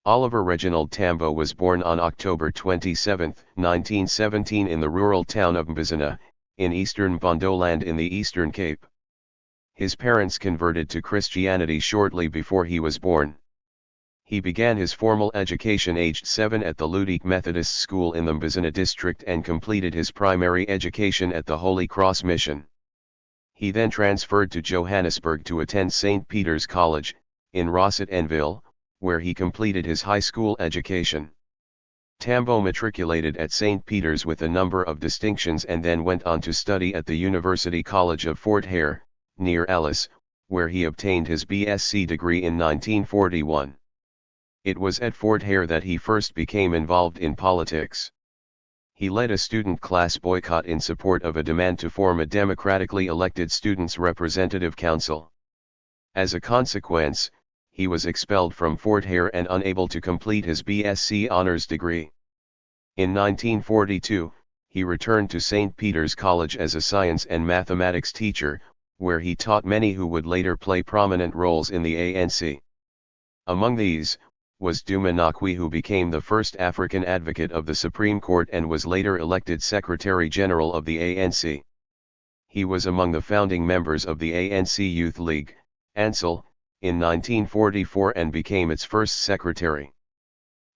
Oliver Reginald Tambo was born on October 27, 1917 in the rural town of Mbizana, in eastern Bondoland in the Eastern Cape. His parents converted to Christianity shortly before he was born. He began his formal education aged 7 at the Ludique Methodist School in the Mbizana district and completed his primary education at the Holy Cross Mission. He then transferred to Johannesburg to attend St. Peter's College, in Rossett-en-Ville, where he completed his high school education. Tambo matriculated at St. Peter's with a number of distinctions and then went on to study at the University College of Fort Hare, near Alice, where he obtained his BSc degree in 1941. It was at Fort Hare that he first became involved in politics. He led a student class boycott in support of a demand to form a democratically elected Students' Representative Council. As a consequence, he was expelled from Fort Hare and unable to complete his BSc honors degree. In 1942, he returned to St. Peter's College as a science and mathematics teacher, where he taught many who would later play prominent roles in the ANC. Among these, was Duma Nakwi, who became the first African advocate of the Supreme Court and was later elected Secretary General of the ANC. He was among the founding members of the ANC Youth League, ANCIL, in 1944 and became its first secretary.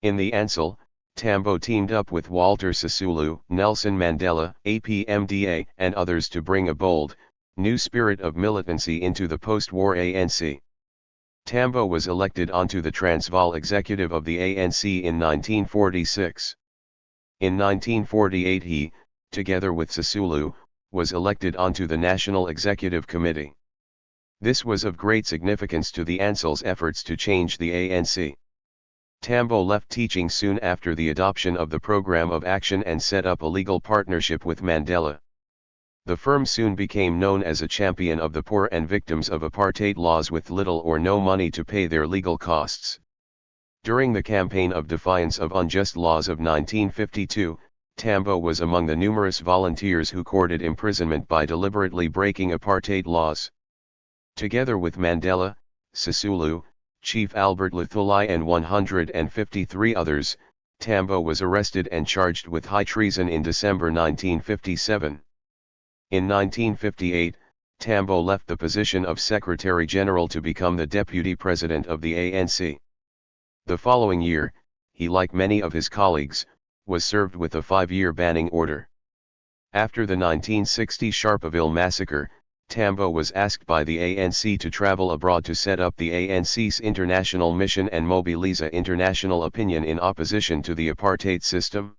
In the ANCIL, Tambo teamed up with Walter Sisulu, Nelson Mandela, APMDA, and others to bring a bold, new spirit of militancy into the post-war ANC. Tambo was elected onto the Transvaal executive of the ANC in 1946. In 1948 he, together with Sisulu, was elected onto the National Executive Committee. This was of great significance to the ANCIL's efforts to change the ANC. Tambo left teaching soon after the adoption of the Programme of Action and set up a legal partnership with Mandela. The firm soon became known as a champion of the poor and victims of apartheid laws with little or no money to pay their legal costs. During the campaign of defiance of unjust laws of 1952, Tambo was among the numerous volunteers who courted imprisonment by deliberately breaking apartheid laws. Together with Mandela, Sisulu, Chief Albert Luthuli and 153 others, Tambo was arrested and charged with high treason in December 1957. In 1958, Tambo left the position of Secretary General to become the Deputy President of the ANC. The following year, he, like many of his colleagues, was served with a 5-year banning order. After the 1960 Sharpeville massacre, Tambo was asked by the ANC to travel abroad to set up the ANC's international mission and mobilize international opinion in opposition to the apartheid system.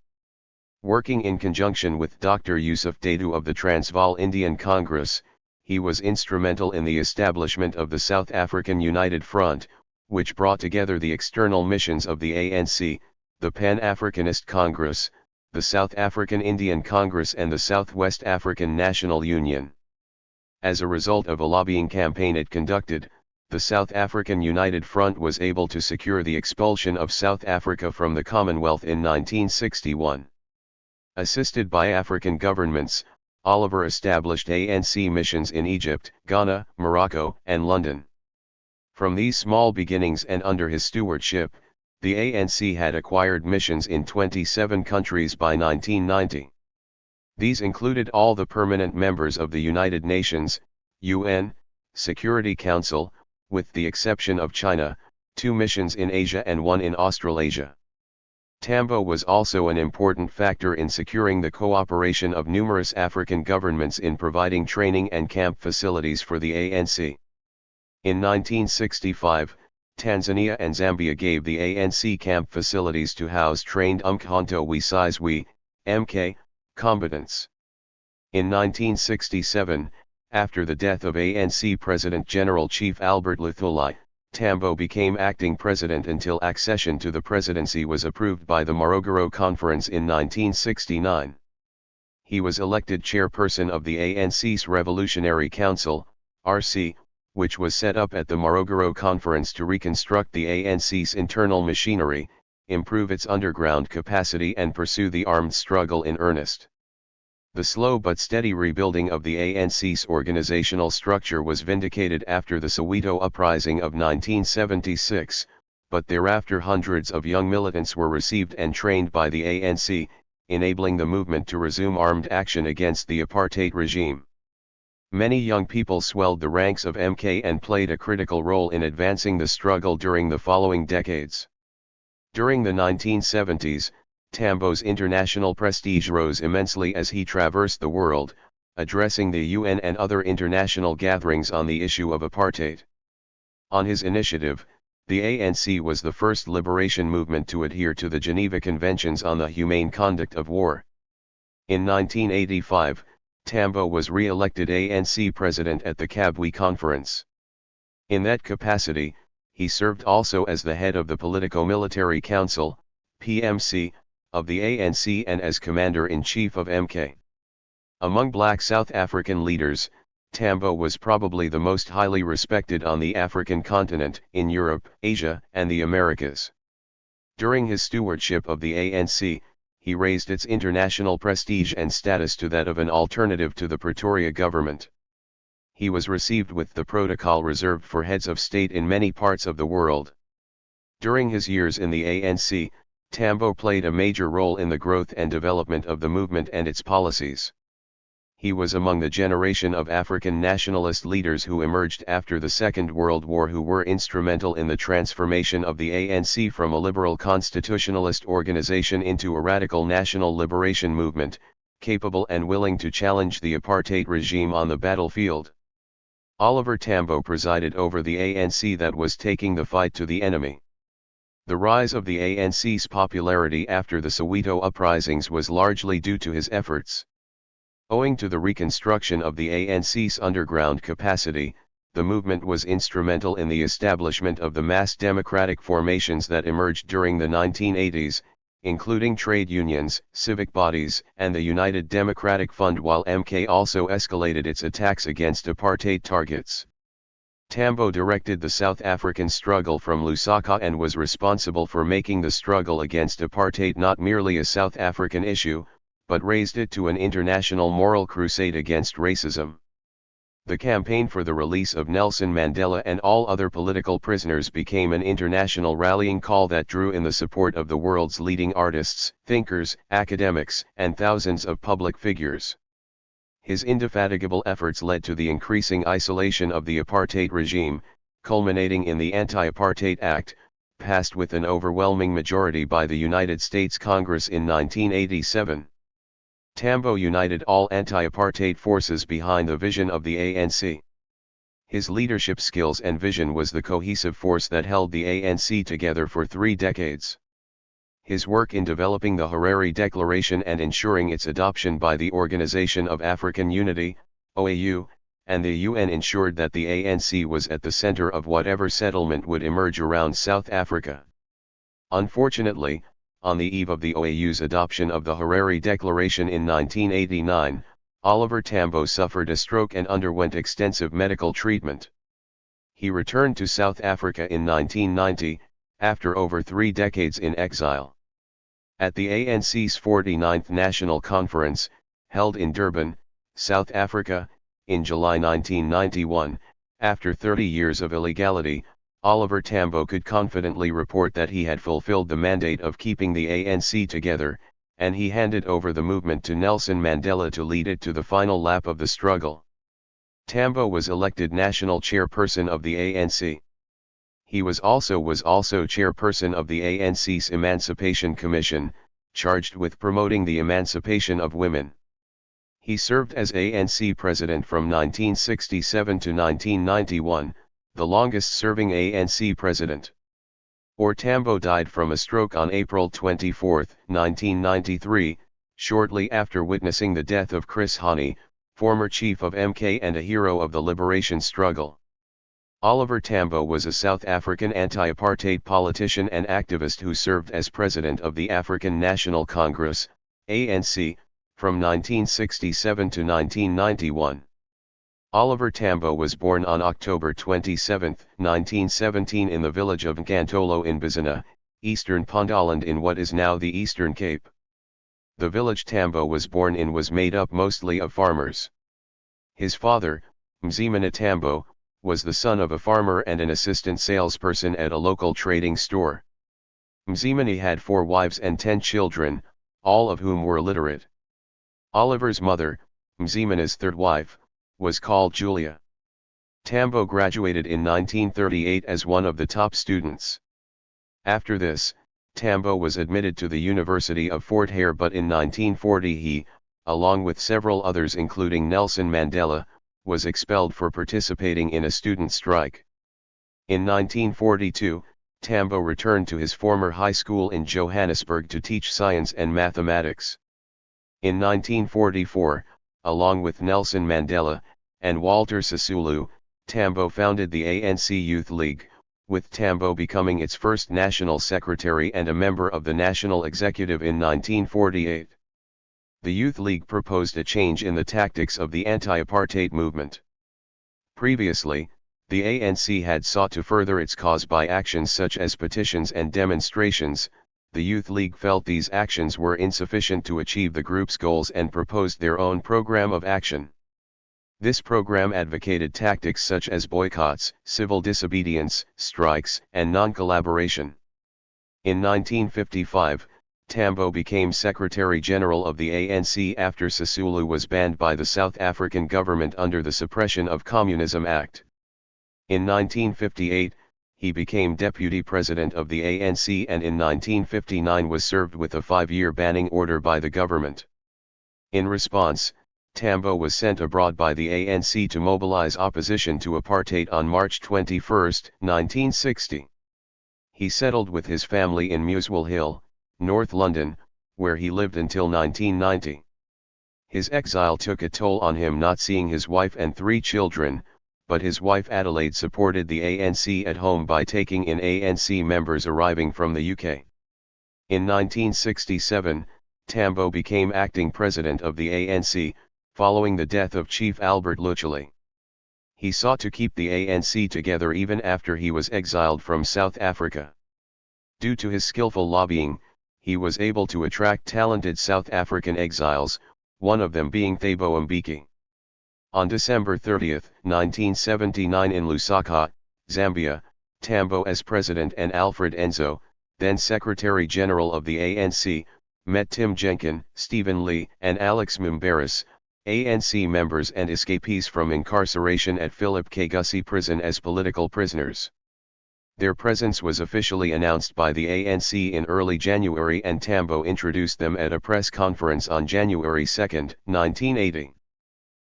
Working in conjunction with Dr. Yusuf Dadoo of the Transvaal Indian Congress, he was instrumental in the establishment of the South African United Front, which brought together the external missions of the ANC, the Pan-Africanist Congress, the South African Indian Congress and the Southwest African National Union. As a result of a lobbying campaign it conducted, the South African United Front was able to secure the expulsion of South Africa from the Commonwealth in 1961. Assisted by African governments, Oliver established ANC missions in Egypt, Ghana, Morocco, and London. From these small beginnings and under his stewardship, the ANC had acquired missions in 27 countries by 1990. These included all the permanent members of the United Nations, UN, Security Council, with the exception of China, 2 missions in Asia and 1 in Australasia. Tambo was also an important factor in securing the cooperation of numerous African governments in providing training and camp facilities for the ANC. In 1965, Tanzania and Zambia gave the ANC camp facilities to house trained Umkhonto we Sizwe, MK, combatants. In 1967, after the death of ANC President General Chief Albert Luthuli, Tambo became acting president until accession to the presidency was approved by the Morogoro Conference in 1969. He was elected chairperson of the ANC's Revolutionary Council, RC, which was set up at the Morogoro Conference to reconstruct the ANC's internal machinery, improve its underground capacity and pursue the armed struggle in earnest. The slow but steady rebuilding of the ANC's organizational structure was vindicated after the Soweto uprising of 1976, but thereafter hundreds of young militants were received and trained by the ANC, enabling the movement to resume armed action against the apartheid regime. Many young people swelled the ranks of MK and played a critical role in advancing the struggle during the following decades. During the 1970s, Tambo's international prestige rose immensely as he traversed the world, addressing the UN and other international gatherings on the issue of apartheid. On his initiative, the ANC was the first liberation movement to adhere to the Geneva Conventions on the Humane Conduct of War. In 1985, Tambo was re-elected ANC president at the Kabwe Conference. In that capacity, he served also as the head of the Politico-Military Council, PMC, of the ANC and as commander-in-chief of MK. Among black South African leaders, Tambo was probably the most highly respected on the African continent, in Europe, Asia, and the Americas. During his stewardship of the ANC, he raised its international prestige and status to that of an alternative to the Pretoria government. He was received with the protocol reserved for heads of state in many parts of the world. During his years in the ANC, Tambo played a major role in the growth and development of the movement and its policies. He was among the generation of African nationalist leaders who emerged after the Second World War who were instrumental in the transformation of the ANC from a liberal constitutionalist organization into a radical national liberation movement, capable and willing to challenge the apartheid regime on the battlefield. Oliver Tambo presided over the ANC that was taking the fight to the enemy. The rise of the ANC's popularity after the Soweto uprisings was largely due to his efforts. Owing to the reconstruction of the ANC's underground capacity, the movement was instrumental in the establishment of the mass democratic formations that emerged during the 1980s, including trade unions, civic bodies, and the United Democratic Front, while MK also escalated its attacks against apartheid targets. Tambo directed the South African struggle from Lusaka and was responsible for making the struggle against apartheid not merely a South African issue, but raised it to an international moral crusade against racism. The campaign for the release of Nelson Mandela and all other political prisoners became an international rallying call that drew in the support of the world's leading artists, thinkers, academics, and thousands of public figures. His indefatigable efforts led to the increasing isolation of the apartheid regime, culminating in the Anti-Apartheid Act, passed with an overwhelming majority by the United States Congress in 1987. Tambo united all anti-apartheid forces behind the vision of the ANC. His leadership skills and vision was the cohesive force that held the ANC together for 3 decades. His work in developing the Harare Declaration and ensuring its adoption by the Organization of African Unity, OAU, and the UN ensured that the ANC was at the center of whatever settlement would emerge around South Africa. Unfortunately, on the eve of the OAU's adoption of the Harare Declaration in 1989, Oliver Tambo suffered a stroke and underwent extensive medical treatment. He returned to South Africa in 1990, after over 3 decades in exile. At the ANC's 49th National Conference, held in Durban, South Africa, in July 1991, after 30 years of illegality, Oliver Tambo could confidently report that he had fulfilled the mandate of keeping the ANC together, and he handed over the movement to Nelson Mandela to lead it to the final lap of the struggle. Tambo was elected national chairperson of the ANC. He was also chairperson of the ANC's Emancipation Commission, charged with promoting the emancipation of women. He served as ANC president from 1967 to 1991, the longest-serving ANC president. Tambo died from a stroke on April 24, 1993, shortly after witnessing the death of Chris Hani, former chief of MK and a hero of the liberation struggle. Oliver Tambo was a South African anti-apartheid politician and activist who served as president of the African National Congress, ANC, from 1967 to 1991. Oliver Tambo was born on October 27, 1917 in the village of Nkantolo in Bizana, Eastern Pondoland in what is now the Eastern Cape. The village Tambo was born in was made up mostly of farmers. His father, Mzimana Tambo, was the son of a farmer and an assistant salesperson at a local trading store. Mzimani had 4 wives and 10 children, all of whom were literate. Oliver's mother, Mzimani's third wife, was called Julia. Tambo graduated in 1938 as one of the top students. After this, Tambo was admitted to the University of Fort Hare, but in 1940 he, along with several others including Nelson Mandela, was expelled for participating in a student strike. In 1942, Tambo returned to his former high school in Johannesburg to teach science and mathematics. In 1944, along with Nelson Mandela and Walter Sisulu, Tambo founded the ANC Youth League, with Tambo becoming its first national secretary and a member of the national executive in 1948. The Youth League proposed a change in the tactics of the anti-apartheid movement. Previously, the ANC had sought to further its cause by actions such as petitions and demonstrations. The Youth League felt these actions were insufficient to achieve the group's goals and proposed their own program of action. This program advocated tactics such as boycotts, civil disobedience, strikes, and non-collaboration. In 1955, Tambo became Secretary General of the ANC after Sisulu was banned by the South African government under the Suppression of Communism Act. In 1958, he became Deputy President of the ANC and in 1959 was served with a 5-year banning order by the government. In response, Tambo was sent abroad by the ANC to mobilize opposition to apartheid on March 21, 1960. He settled with his family in Muswell Hill, North London, where he lived until 1990. His exile took a toll on him, not seeing his wife and 3 children, but his wife Adelaide supported the ANC at home by taking in ANC members arriving from the UK. In 1967, Tambo became acting president of the ANC, following the death of Chief Albert Luchuli. He sought to keep the ANC together even after he was exiled from South Africa. Due to his skillful lobbying, he was able to attract talented South African exiles, one of them being Thabo Mbeki. On December 30, 1979 in Lusaka, Zambia, Tambo as president and Alfred Enzo, then Secretary General of the ANC, met Tim Jenkin, Stephen Lee and Alex Mimbaris, ANC members and escapees from incarceration at Philip K. Gussie Prison as political prisoners. Their presence was officially announced by the ANC in early January and Tambo introduced them at a press conference on January 2, 1980.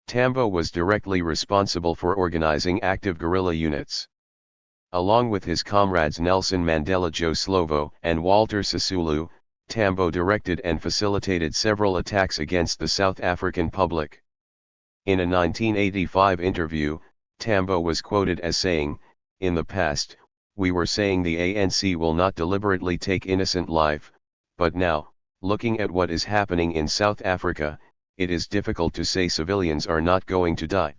Tambo was directly responsible for organizing active guerrilla units. Along with his comrades Nelson Mandela, Joe Slovo, and Walter Sisulu, Tambo directed and facilitated several attacks against the South African public. In a 1985 interview, Tambo was quoted as saying, "In the past, we were saying the ANC will not deliberately take innocent life, but now, looking at what is happening in South Africa, it is difficult to say civilians are not going to die."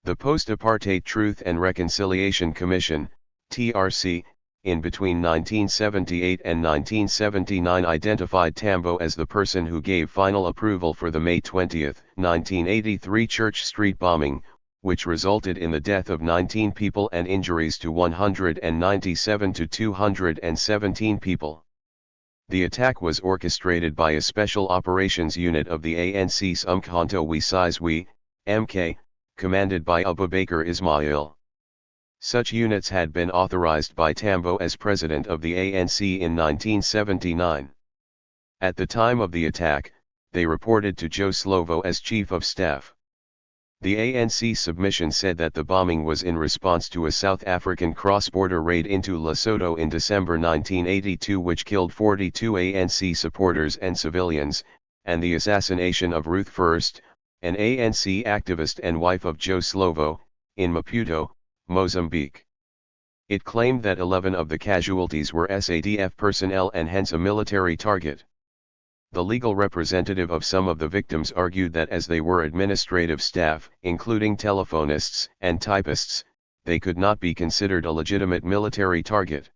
The Post-Apartheid Truth and Reconciliation Commission, TRC, in between 1978 and 1979 identified Tambo as the person who gave final approval for the May 20, 1983 Church Street bombing, which resulted in the death of 19 people and injuries to 197 to 217 people. The attack was orchestrated by a special operations unit of the ANC's Umkhonto we Sizwe, MK, commanded by Abubakar Ismail. Such units had been authorized by Tambo as president of the ANC in 1979. At the time of the attack, they reported to Joe Slovo as chief of staff. The ANC submission said that the bombing was in response to a South African cross-border raid into Lesotho in December 1982 which killed 42 ANC supporters and civilians, and the assassination of Ruth First, an ANC activist and wife of Joe Slovo, in Maputo, Mozambique. It claimed that 11 of the casualties were SADF personnel and hence a military target. The legal representative of some of the victims argued that as they were administrative staff, including telephonists and typists, they could not be considered a legitimate military target.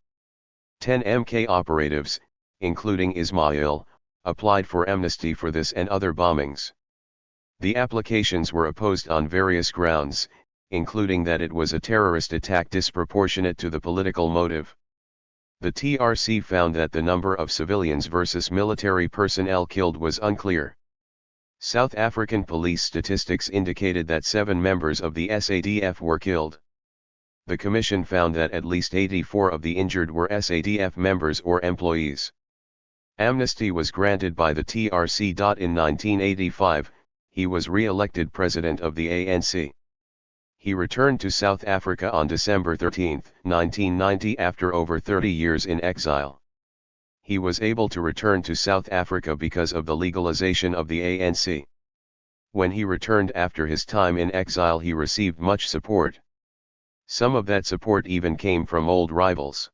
10 MK operatives, including Ismail, applied for amnesty for this and other bombings. The applications were opposed on various grounds, including that it was a terrorist attack disproportionate to the political motive. The TRC found that the number of civilians versus military personnel killed was unclear. South African police statistics indicated that 7 members of the SADF were killed. The commission found that at least 84 of the injured were SADF members or employees. Amnesty was granted by the TRC. In 1985, he was re-elected president of the ANC. He returned to South Africa on December 13, 1990 after over 30 years in exile. He was able to return to South Africa because of the legalization of the ANC. When he returned after his time in exile, he received much support. Some of that support even came from old rivals.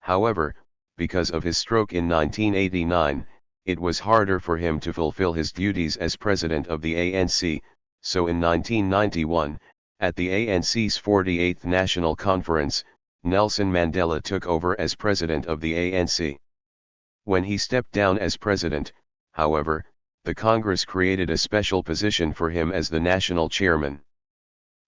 However, because of his stroke in 1989, it was harder for him to fulfill his duties as president of the ANC, so in 1991, at the ANC's 48th National Conference, Nelson Mandela took over as president of the ANC. When he stepped down as president, however, the Congress created a special position for him as the national chairman.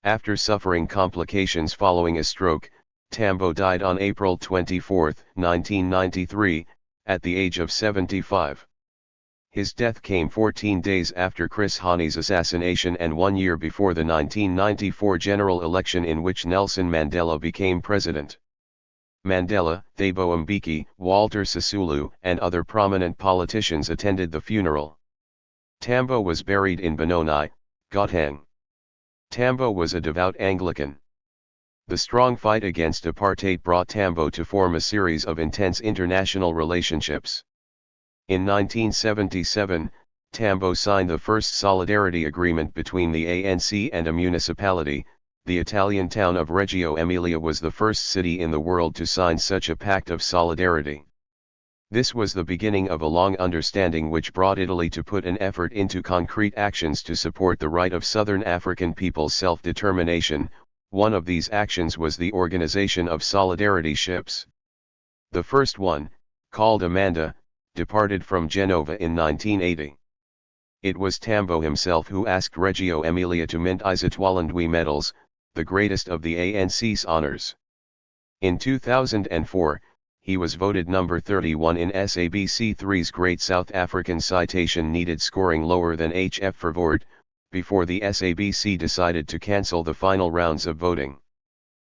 After suffering complications following a stroke, Tambo died on April 24, 1993, at the age of 75. His death came 14 days after Chris Hani's assassination and 1 year before the 1994 general election in which Nelson Mandela became president. Mandela, Thabo Mbeki, Walter Sisulu, and other prominent politicians attended the funeral. Tambo was buried in Benoni, Gauteng. Tambo was a devout Anglican. The strong fight against apartheid brought Tambo to form a series of intense international relationships. In 1977, Tambo signed the first solidarity agreement between the ANC and a municipality. The Italian town of Reggio Emilia was the first city in the world to sign such a pact of solidarity. This was the beginning of a long understanding which brought Italy to put an effort into concrete actions to support the right of Southern African people's self-determination. One of these actions was the organization of solidarity ships. The first one, called Amanda, departed from Genova in 1980. It was Tambo himself who asked Reggio Emilia to mint Izatwalandwi medals, the greatest of the ANC's honors. In 2004, he was voted number 31 in SABC3's Great South African Citation Needed scoring lower than HF Verwoerd, before the SABC decided to cancel the final rounds of voting.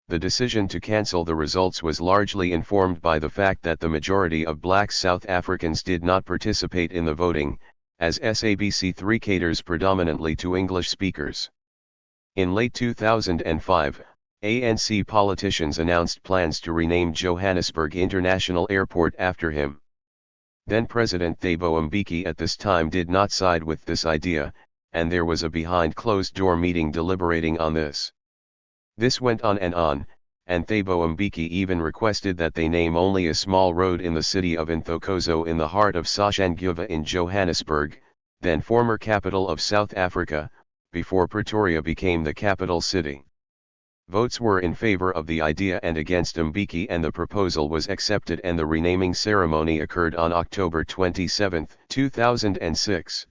The decision to cancel the results was largely informed by the fact that the majority of black South Africans did not participate in the voting, as SABC3 caters predominantly to English speakers. In late 2005, ANC politicians announced plans to rename Johannesburg International Airport after him. Then President Thabo Mbeki at this time did not side with this idea, and there was a behind-closed-door meeting deliberating on this. This went on, and Thabo Mbeki even requested that they name only a small road in the city of Nthokozo in the heart of Soshanguve in Johannesburg, then former capital of South Africa, before Pretoria became the capital city. Votes were in favor of the idea and against Mbeki, and the proposal was accepted, and the renaming ceremony occurred on October 27, 2006.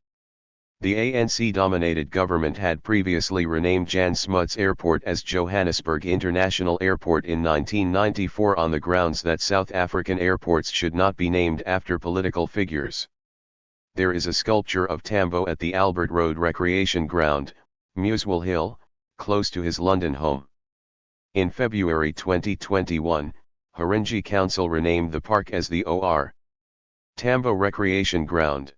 The ANC-dominated government had previously renamed Jan Smuts Airport as Johannesburg International Airport in 1994 on the grounds that South African airports should not be named after political figures. There is a sculpture of Tambo at the Albert Road Recreation Ground, Muswell Hill, close to his London home. In February 2021, Haringey Council renamed the park as the O.R. Tambo Recreation Ground.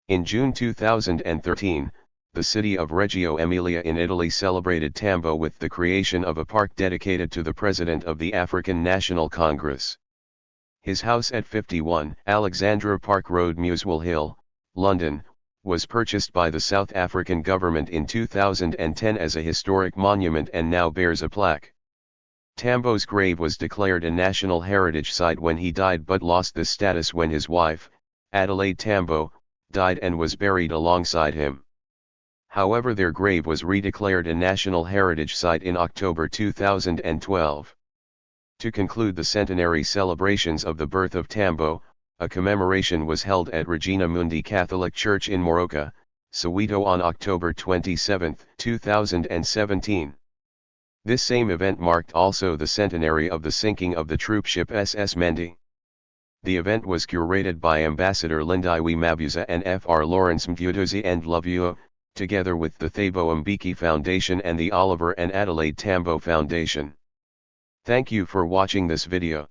In June 2013, the city of Reggio Emilia in Italy celebrated Tambo with the creation of a park dedicated to the President of the African National Congress. His house at 51 Alexandra Park Road, Muswell Hill, London, was purchased by the South African government in 2010 as a historic monument and now bears a plaque. Tambo's grave was declared a National Heritage Site when he died, but lost this status when his wife, Adelaide Tambo, died and was buried alongside him. However, their grave was redeclared a National Heritage Site in October 2012. To conclude the centenary celebrations of the birth of Tambo, a commemoration was held at Regina Mundi Catholic Church in Moroka, Soweto on October 27, 2017. This same event marked also the centenary of the sinking of the troopship SS Mendi. The event was curated by Ambassador Lindiwe Mabuza and Fr. Lawrence Mbuduzi and Lovuo, together with the Thabo Mbeki Foundation and the Oliver and Adelaide Tambo Foundation. Thank you for watching this video.